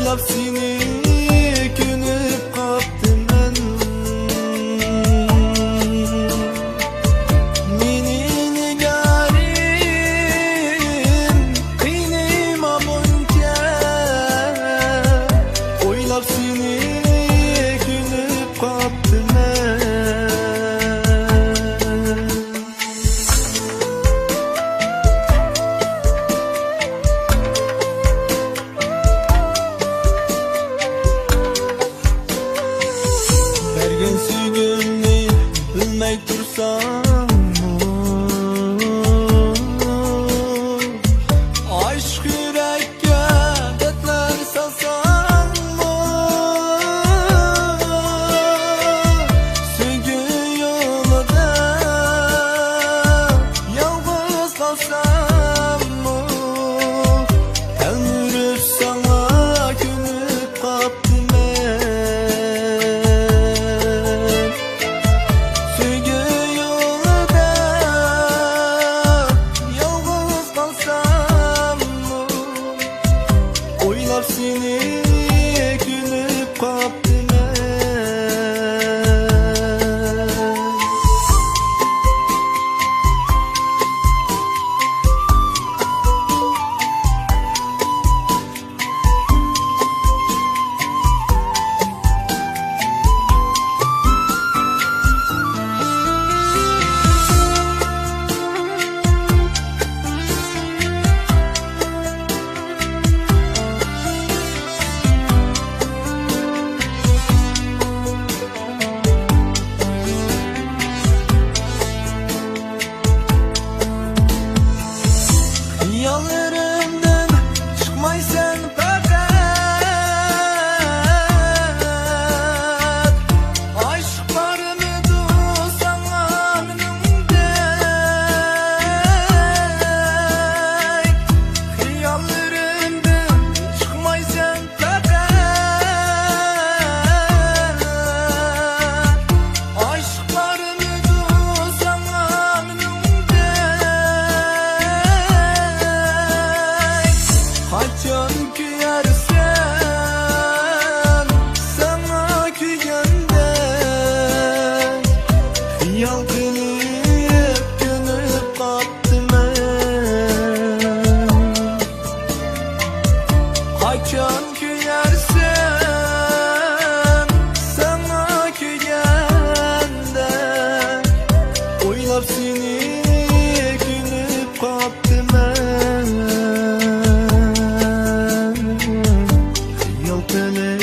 Oylap seni künüp kaptım ben. Meni nigarim kıynıma bunca. Oylap seni künüp kaptım ben. Bergen sügünni bilmey tursam aşk yürekке dertler salsam sügü yolda yalnız kalsam ömrü sana künüp kaptım. Oylap seni künüp kaptım ben. Yollarımdan çıkmaysan fakat aşklarımı sana önümdek. Yollarımdan çıkmaysan fakat aşklarımı sana Haçan küyersen sana küyende Hıyal kılıp gönüp kaptım ben. Haçan küyersen sana küyende Oylap seni gönüp kaptım ben. Yok öyle